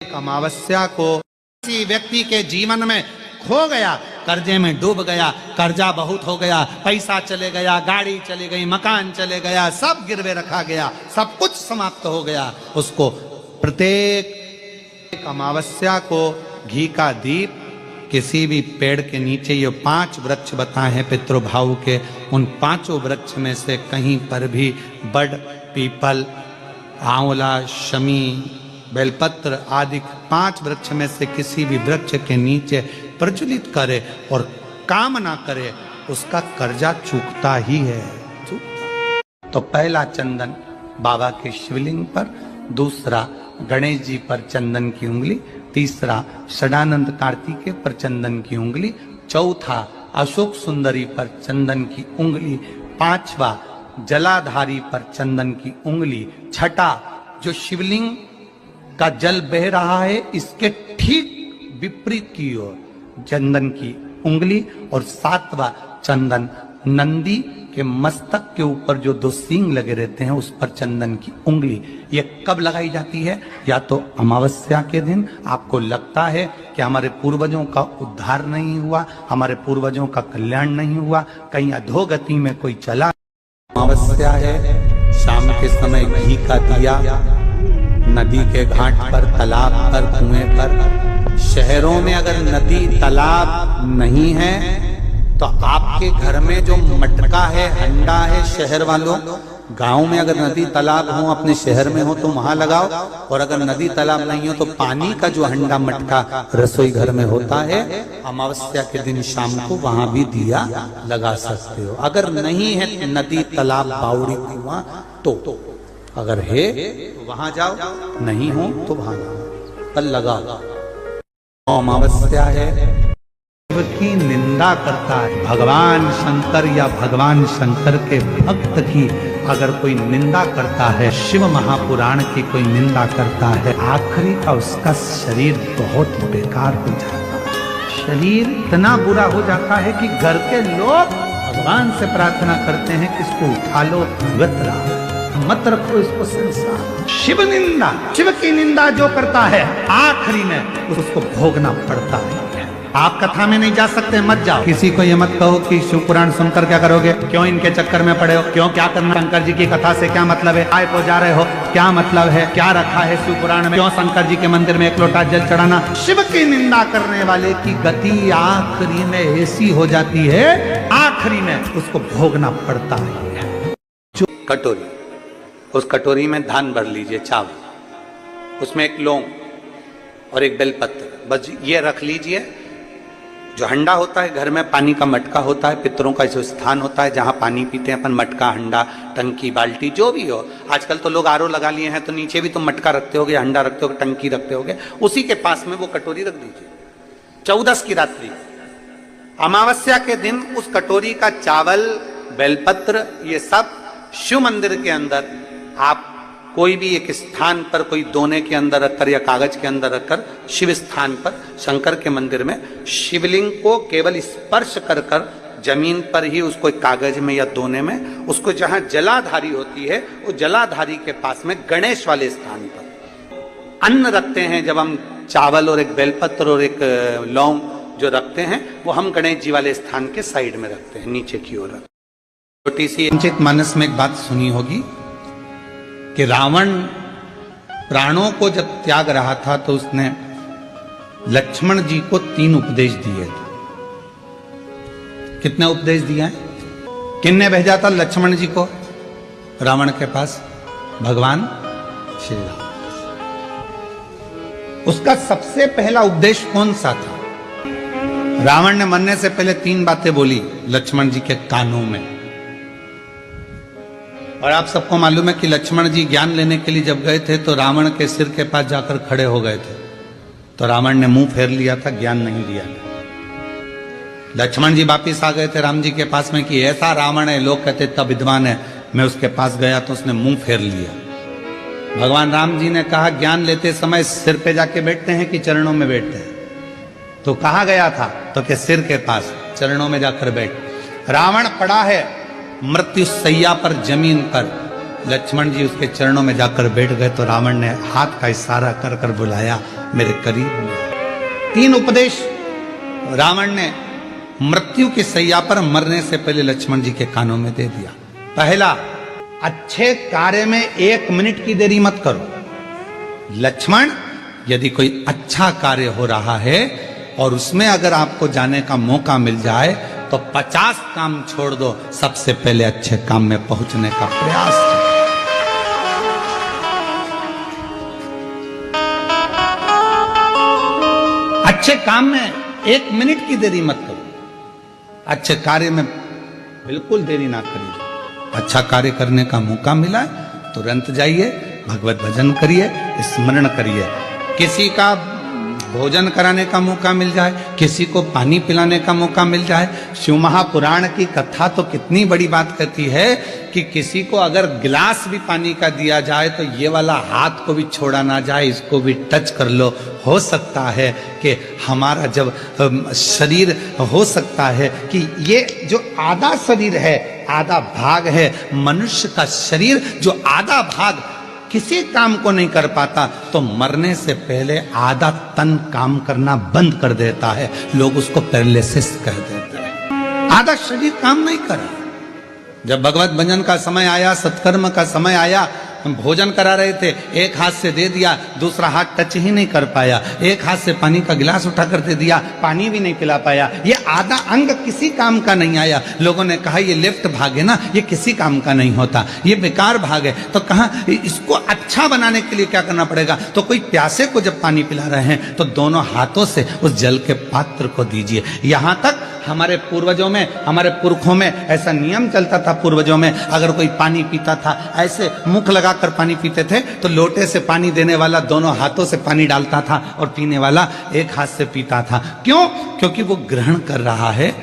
अमावस्या को किसी व्यक्ति के जीवन में खो गया, कर्जे में डूब गया, कर्जा बहुत हो गया, पैसा चले गया, गाड़ी चली गई, मकान चले गया, सब गिरवे रखा गया, सब कुछ समाप्त हो गया। उसको प्रत्येक अमावस्या को घी का दीप किसी भी पेड़ के नीचे, ये 5 वृक्ष बताए हैं पितृभाव के, उन 5 वृक्ष में से कहीं पर भी बड़, पीपल, आंवला, शमी, बेलपत्र आदि 5 वृक्ष में से किसी भी वृक्ष के नीचे प्रज्वलित करे और काम ना करे, उसका कर्जा चूकता ही है। तो पहला चंदन बाबा के शिवलिंग पर, दूसरा गणेश जी पर चंदन की उंगली, तीसरा षडानंद कार्तिकेय पर चंदन की उंगली, चौथा अशोक सुंदरी पर चंदन की उंगली, 5वां जलाधारी पर चंदन की उंगली, छठा जो शिवलिंग का जल बह रहा है इसके ठीक विपरीत की ओर चंदन की उंगली, और 7वां चंदन नंदी के मस्तक के ऊपर जो 2 सींग लगे रहते हैं उस पर चंदन की उंगली। ये कब लगाई जाती है? या तो अमावस्या के दिन आपको लगता है कि हमारे पूर्वजों का उद्धार नहीं हुआ, हमारे पूर्वजों का कल्याण नहीं हुआ, कहीं अधोगति में कोई चला, अमावस्या है, शाम के समय घी का दिया नदी के घाट पर, तालाब पर, कुएं पर। शहरों में अगर नदी तालाब नहीं है तो आपके घर में जो मटका है, हंडा है, शहर वालों, गांव में अगर नदी तालाब हो, अपने शहर में हो तो वहां लगाओ, और अगर नदी तालाब नहीं हो तो पानी का जो हंडा मटका रसोई घर में होता है, अमावस्या के दिन शाम को वहां भी दिया लगा सकते हो। अगर नहीं है नदी तालाब बावड़ी कुआं तो अगर है तो वहां जाओ, नहीं हो तो वहां पर लगाओ। अमावस्या है, शिव की निंदा करता है, भगवान शंकर या भगवान शंकर के भक्त की अगर कोई निंदा करता है, शिव महापुराण की कोई निंदा करता है, आखिरी का उसका शरीर बहुत बेकार हो जाता है। शरीर इतना बुरा हो जाता है कि घर के लोग भगवान से प्रार्थना करते हैं कि इसको उठा लो, गतरा मत रखो इसको संसार। शिव निंदा, शिव की निंदा जो करता है आखिरी में उसको भोगना पड़ता है। आप कथा में नहीं जा सकते, मत जाओ। किसी को ये मत कहो कि शिव पुराण सुनकर क्या करोगे, क्यों इनके चक्कर में पड़े हो, क्यों क्या करना, शंकर जी की कथा से क्या मतलब है, आए को जा रहे हो, क्या मतलब है, क्या रखा है शिव पुराण में, क्यों शंकर जी के मंदिर में 1 लोटा जल चढ़ाना। शिव की निंदा करने वाले की गति आखिरी में ऐसी हो जाती है, आखिरी में उसको भोगना पड़ता है। जो कटोरी, उस कटोरी में धान भर लीजिए, चावल, उसमें 1 लौंग और 1 बेलपत्र, बस ये रख लीजिए। जो हंडा होता है, घर में पानी का मटका होता है, पितरों का जो स्थान होता है जहां पानी पीते हैं अपन, मटका, हंडा, टंकी, बाल्टी, जो भी हो। आजकल तो लोग आरओ लगा लिए हैं तो नीचे भी तुम मटका रखते होगे, हंडा रखते होगे, टंकी रखते होगे, उसी के पास में वो कटोरी रख दीजिए। 14 की रात्रि अमावस्या के दिन उस कटोरी का चावल, बेलपत्र, ये सब शिव मंदिर के अंदर आप कोई भी एक स्थान पर, कोई दोने के अंदर रखकर या कागज के अंदर रखकर, शिव स्थान पर, शंकर के मंदिर में शिवलिंग को केवल स्पर्श कर कर जमीन पर ही उसको एक कागज में या दोने में, उसको जहां जलाधारी होती है वो जलाधारी के पास में गणेश वाले स्थान पर अन्न रखते हैं। जब हम चावल और 1 बेलपत्र और 1 लौंग जो रखते हैं वो हम गणेश जी वाले स्थान के साइड में रखते हैं, नीचे की ओर रखते हैं। छोटी सी चित मानस में एक बात सुनी होगी कि रावण प्राणों को जब त्याग रहा था तो उसने लक्ष्मण जी को 3 उपदेश दिए थे। कितने उपदेश दिए हैं? किन्ने भेजा था लक्ष्मण जी को रावण के पास? भगवान श्री राम। उसका सबसे पहला उपदेश कौन सा था? रावण ने मरने से पहले 3 बातें बोली लक्ष्मण जी के कानों में। और आप सबको मालूम है कि लक्ष्मण जी ज्ञान लेने के लिए जब गए थे तो रावण के सिर के पास जाकर खड़े हो गए थे, तो रावण ने मुंह फेर लिया था, ज्ञान नहीं दिया था। लक्ष्मण जी वापिस आ गए थे राम जी के पास में कि ऐसा रावण है, लोग कहते तब विद्वान है, मैं उसके पास गया तो उसने मुंह फेर लिया। भगवान राम जी ने कहा ज्ञान लेते समय सिर पे जाके बैठते हैं कि चरणों में बैठते हैं? तो कहा गया था तो कि सिर के पास, चरणों में जाकर बैठ। रावण पड़ा है मृत्यु सैया पर, जमीन पर, लक्ष्मण जी उसके चरणों में जाकर बैठ गए तो रावण ने हाथ का इशारा कर कर बुलाया, मेरे करीब में आओ। 3 उपदेश रावण ने मृत्यु की सैया पर मरने से पहले लक्ष्मण जी के कानों में दे दिया। पहला, अच्छे कार्य में 1 मिनट की देरी मत करो। लक्ष्मण, यदि कोई अच्छा कार्य हो रहा है और उसमें अगर आपको जाने का मौका मिल जाए तो 50 काम छोड़ दो, सबसे पहले अच्छे काम में पहुंचने का प्रयास करो। अच्छे काम में 1 मिनट की देरी मत करो। अच्छे कार्य में बिल्कुल देरी ना करिए। अच्छा कार्य करने का मौका मिला तुरंत जाइए, भगवत भजन करिए, स्मरण करिए। किसी का भोजन कराने का मौका मिल जाए, किसी को पानी पिलाने का मौका मिल जाए। शिव महापुराण की कथा तो कितनी बड़ी बात कहती है कि किसी को अगर गिलास भी पानी का दिया जाए तो ये वाला हाथ को भी छोड़ा ना जाए, इसको भी टच कर लो। हो सकता है कि हमारा जब शरीर, हो सकता है कि ये जो आधा शरीर है, आधा भाग है मनुष्य का शरीर, जो आधा भाग किसी काम को नहीं कर पाता तो मरने से पहले आधा तन काम करना बंद कर देता है। लोग उसको पैरालिसिस कह देते हैं। आधा शरीर काम नहीं करा। जब भगवत भजन का समय आया, सत्कर्म का समय आया, हम भोजन करा रहे थे, एक हाथ से दे दिया, दूसरा हाथ टच ही नहीं कर पाया। एक हाथ से पानी का गिलास उठा कर दे दिया, पानी भी नहीं पिला पाया। ये आधा अंग किसी काम का नहीं आया। लोगों ने कहा ये लेफ्ट भाग है ना, ये किसी काम का नहीं होता, ये बेकार भाग है। तो कहा इसको अच्छा बनाने के लिए क्या करना पड़ेगा? तो कोई प्यासे को जब पानी पिला रहे हैं तो दोनों हाथों से उस जल के पात्र को दीजिए। यहां तक हमारे पूर्वजों में, हमारे पुरखों में ऐसा नियम चलता था। पूर्वजों में अगर कोई पानी पीता था, ऐसे मुख लगाकर पानी पीते थे, तो लोटे से पानी देने वाला दोनों हाथों से पानी डालता था और पीने वाला एक हाथ से पीता था। क्यों? क्योंकि वो ग्रहण कर रहा है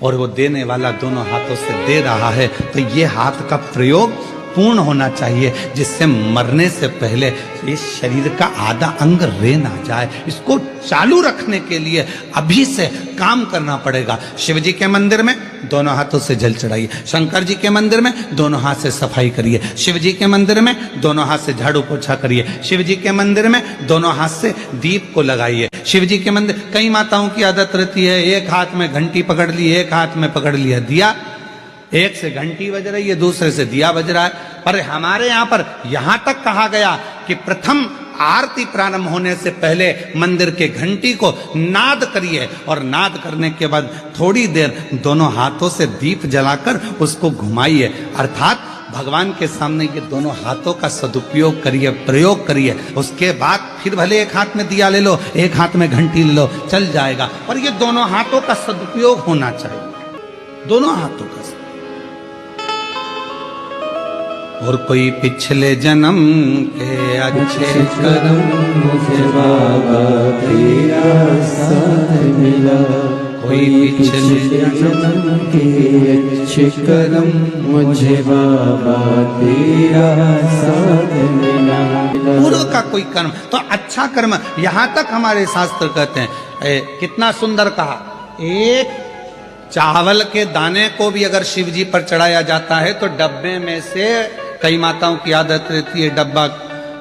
और वो देने वाला दोनों हाथों से दे रहा है। तो ये हाथ का प्रयोग पूर्ण होना चाहिए, जिससे मरने से पहले इस शरीर का आधा अंग रह ना जाए। इसको चालू रखने के लिए अभी से काम करना पड़ेगा। शिव जी के मंदिर में दोनों हाथों से जल चढ़ाइए, शंकर जी के मंदिर में दोनों हाथ से सफाई करिए, शिव जी के मंदिर में दोनों हाथ से झाड़ू पोछा करिए, शिव जी के मंदिर में दोनों हाथ से दीप को लगाइए। शिव जी के मंदिर, कई माताओं की आदत रहती है एक हाथ में घंटी पकड़ ली, एक हाथ में पकड़ लिया दिया, एक से घंटी बज रही है, दूसरे से दिया बज रहा है। पर हमारे यहाँ पर यहां तक कहा गया कि प्रथम आरती प्रारंभ होने से पहले मंदिर के घंटी को नाद करिए और नाद करने के बाद थोड़ी देर दोनों हाथों से दीप जलाकर उसको घुमाइए। अर्थात भगवान के सामने ये दोनों हाथों का सदुपयोग करिए, प्रयोग करिए। उसके बाद फिर भले एक हाथ में दिया ले लो, एक हाथ में घंटी ले लो, चल जाएगा, पर ये दोनों हाथों का सदुपयोग होना चाहिए, दोनों हाथों का। और कोई पिछले जन्म के अच्छे कर्म मुझे बाबा तेरा साथ मिला, कोई पिछले जन्म के अच्छे कर्म मुझे बाबा तेरा साथ मिला। पूर्व का कोई कर्म तो अच्छा कर्म, यहां तक हमारे शास्त्र कहते हैं, कितना सुंदर कहा, एक चावल के दाने को भी अगर शिव जी पर चढ़ाया जाता है तो डब्बे में से, कई माताओं की आदत रहती है डब्बा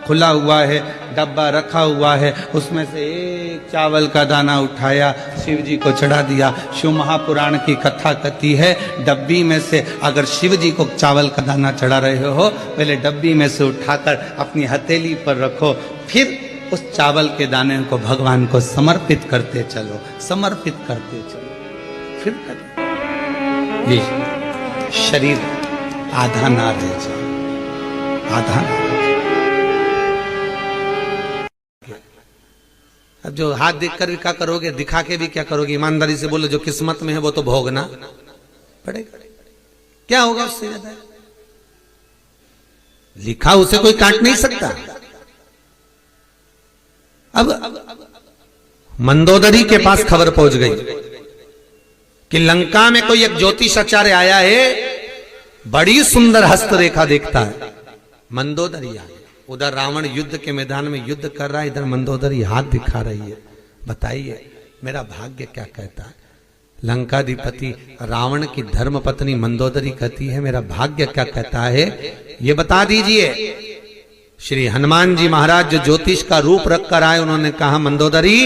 खुला हुआ है, डब्बा रखा हुआ है, उसमें से एक चावल का दाना उठाया, शिव जी को चढ़ा दिया। शिव महापुराण की कथा कहती है, डब्बी में से अगर शिव जी को चावल का दाना चढ़ा रहे हो, पहले डब्बी में से उठाकर अपनी हथेली पर रखो, फिर उस चावल के दाने को भगवान को समर्पित करते चलो, समर्पित करते चलो, फिर करो। ये शरीर आधा ना रह जाए, आधा ना। अब जो हाथ देखकर भी क्या करोगे, दिखा के भी क्या करोगे? ईमानदारी से बोलो, जो किस्मत में है वो तो भोगना पड़ेगा। क्या होगा उससे ज्यादा? लिखा उसे कोई काट नहीं सकता। अब मंदोदरी के पास खबर पहुंच गई कि लंका में कोई एक ज्योतिषाचार्य आया है, बड़ी सुंदर हस्तरेखा देखता है। मंदोदरी आ गया, उधर रावण युद्ध के मैदान में युद्ध कर रहा है, इधर मंदोदरी हाथ दिखा रही है। बताइए मेरा भाग्य क्या कहता है? लंकाधिपति रावण की धर्म पत्नी मंदोदरी कहती है, मेरा भाग्य क्या कहता है ये बता दीजिए। श्री हनुमान जी महाराज जो ज्योतिष का रूप रख कर आए, उन्होंने कहा मंदोदरी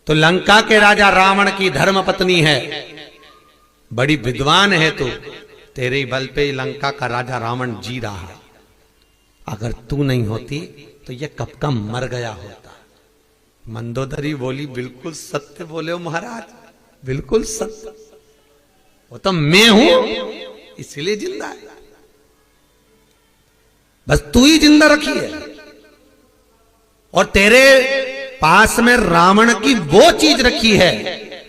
तो लंका के राजा रावण की धर्म पत्नी है, बड़ी विद्वान है तू, तेरे ही बल पे लंका का राजा रावण जी रहा है, अगर तू नहीं होती तो ये कब का मर गया होता। मंदोदरी बोली बिल्कुल सत्य बोले हो महाराज, बिल्कुल सत्य, वो तो मैं हूं इसलिए जिंदा है, बस तू ही जिंदा रखी है, और तेरे पास में रावण की वो चीज रखी है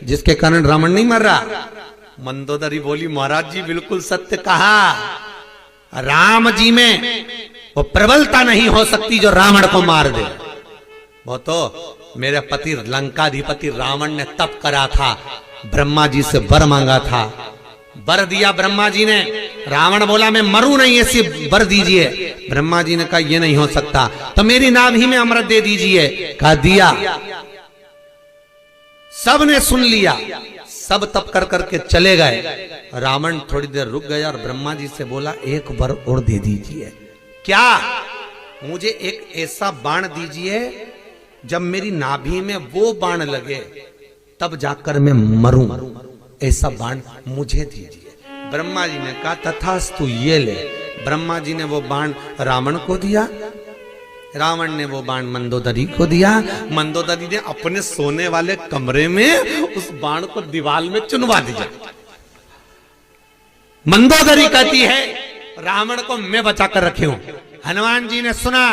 जिसके कारण रावण नहीं मर रहा। मंदोदरी बोली महाराज जी बिल्कुल सत्य कहा, राम जी में वो प्रबलता नहीं हो सकती जो रावण को मार दे। वो तो मेरे पति लंकाधिपति रावण ने तप करा था, ब्रह्मा जी से वर मांगा था, वर दिया ब्रह्मा जी ने, रावण बोला मैं मरूं नहीं ऐसी वर दीजिए, ब्रह्मा जी ने कहा ये नहीं हो सकता, तो मेरी नाभि में अमृत दे दीजिए, कहा दिया, सब ने सुन लिया, सब तप कर करके चले गए। रावण थोड़ी देर रुक गया और ब्रह्मा जी से बोला एक वर और दे दीजिए, क्या, मुझे एक ऐसा बाण दीजिए जब मेरी नाभि में वो बाण लगे तब जाकर मैं मरूं, ऐसा बाण मुझे दीजिए। ब्रह्मा जी ने कहा तथास्तु ये ले। ब्रह्मा जी ने वो बाण रावण को दिया, रावण ने वो बाण मंदोदरी को दिया, मंदोदरी ने अपने सोने वाले कमरे में उस बाण को दीवार में चुनवा दिया। मंदोदरी कहती है रावण को मैं बचाकर रखी हूं। हनुमान जी ने सुना,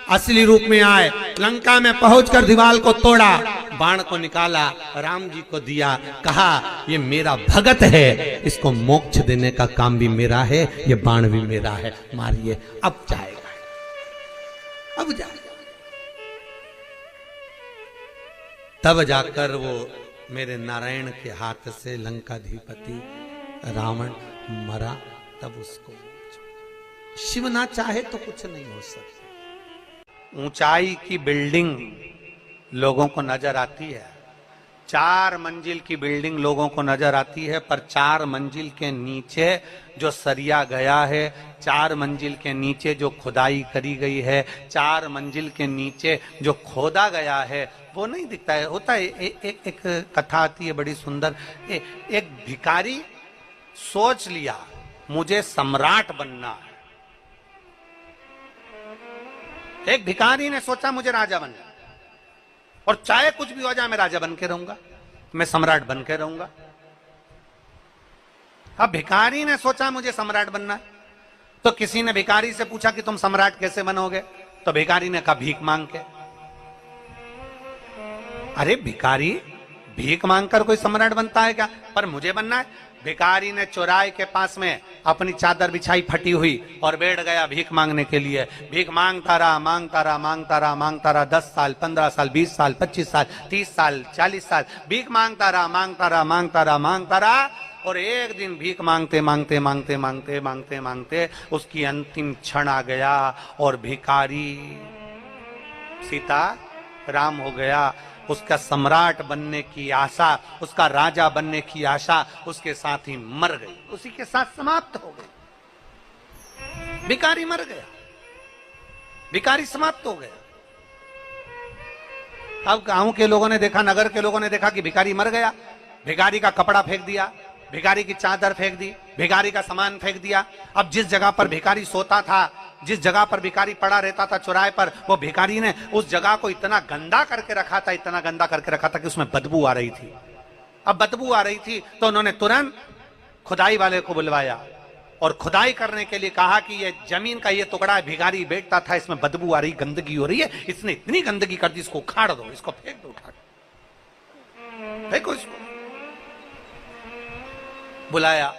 असली रूप में आए, लंका में पहुंचकर दीवार को तोड़ा, बाण को निकाला, राम जी को दिया, कहा ये मेरा भगत है, इसको मोक्ष देने का काम भी मेरा है, ये बाण भी मेरा है, मारिए, अब जाएगा, अब जाएगा। तब जाकर वो मेरे नारायण के हाथ से लंकाधिपति रावण मरा, तब उसको शिव ना चाहे तो कुछ नहीं हो सकता। ऊंचाई की बिल्डिंग लोगों को नजर आती है, 4 मंजिल की बिल्डिंग लोगों को नजर आती है, पर 4 मंजिल के नीचे जो सरिया गया है, 4 मंजिल के नीचे जो खुदाई करी गई है, 4 मंजिल के नीचे जो खोदा गया है वो नहीं दिखता है। होता है एक कथा आती है बड़ी सुंदर, एक भिखारी सोच लिया मुझे सम्राट बनना है, एक भिखारी ने सोचा मुझे राजा बनना, और चाहे कुछ भी हो जाए मैं राजा बन के रहूंगा, मैं सम्राट बन के रहूंगा। अब भिखारी ने सोचा मुझे सम्राट बनना है, तो किसी ने भिखारी से पूछा कि तुम सम्राट कैसे बनोगे, तो भिखारी ने कहा भीख मांग के। अरे भिखारी भीख मांगकर कोई सम्राट बनता है क्या, पर मुझे बनना है। भिखारी ने चौराहे के पास में अपनी चादर बिछाई फटी हुई और बैठ गया भीख मांगने के लिए। भीख मांगता रहा, मांगता रहा, मांगता रहा, मांगता रहा, 10 साल, 15 साल, 20 साल, 25 साल, 30 साल, 40 साल भीख मांगता रहा, मांगता रहा, मांगता रहा, मांगता रहा, और एक दिन भीख मांगते मांगते मांगते मांगते मांगते मांगते उसकी अंतिम क्षण आ गया, और भिखारी सीता राम हो गया। उसका सम्राट बनने की आशा, उसका राजा बनने की आशा उसके साथ ही मर गई, उसी के साथ समाप्त हो गई। भिखारी मर गया, भिखारी समाप्त हो गया। अब गांव के लोगों ने देखा, नगर के लोगों ने देखा कि भिखारी मर गया, भिखारी का कपड़ा फेंक दिया, भिखारी की चादर फेंक दी, भिखारी का सामान फेंक दिया। अब जिस जगह पर भिखारी सोता था, जिस जगह पर भिखारी पड़ा रहता था चौराहे पर, वो भिखारी ने उस जगह को इतना गंदा करके रखा था, इतना गंदा करके रखा था कि उसमें बदबू आ रही थी। अब बदबू आ रही थी तो उन्होंने तुरंत खुदाई वाले को बुलवाया और खुदाई करने के लिए कहा कि ये जमीन का ये टुकड़ा भिखारी बैठता था, इसमें बदबू आ रही, गंदगी हो रही है, इसने इतनी गंदगी कर दी, इसको उखाड़ दो, इसको फेंक दो, उठाड़ फेंको इसको। बुलाया,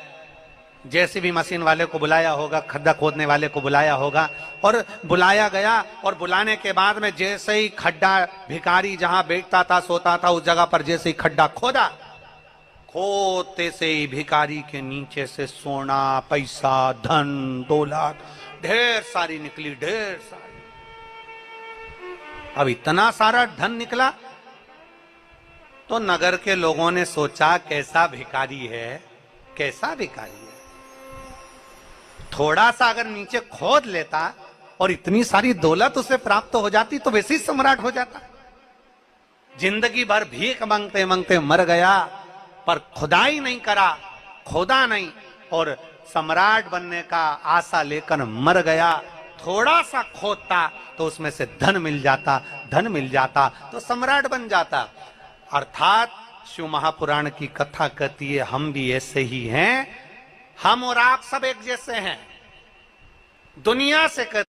जेसीबी मशीन वाले को बुलाया होगा, खड्डा खोदने वाले को बुलाया होगा, और बुलाया गया। और बुलाने के बाद में जैसे ही खड्डा, भिखारी जहां बैठता था, सोता था, उस जगह पर जैसे ही खड्डा खोदा, खोदते से ही भिखारी के नीचे से सोना, पैसा, धन, दौलत ढेर सारी निकली, ढेर सारी। अब इतना सारा धन निकला तो नगर के लोगों ने सोचा कैसा भिखारी है, कैसा भिखारी है। थोड़ा सा अगर नीचे खोद लेता और इतनी सारी दौलत उसे प्राप्त हो जाती तो वैसे ही सम्राट हो जाता। जिंदगी भर भीख मांगते मांगते मर गया, पर खुदाई नहीं करा, खोदा नहीं, और सम्राट बनने का आशा लेकर मर गया। थोड़ा सा खोदता तो उसमें से धन मिल जाता, धन मिल जाता तो सम्राट बन जाता। अर्थात शिव महापुराण की कथा कहती है हम भी ऐसे ही हैं, हम और आप सब एक जैसे हैं। दुनिया से कहते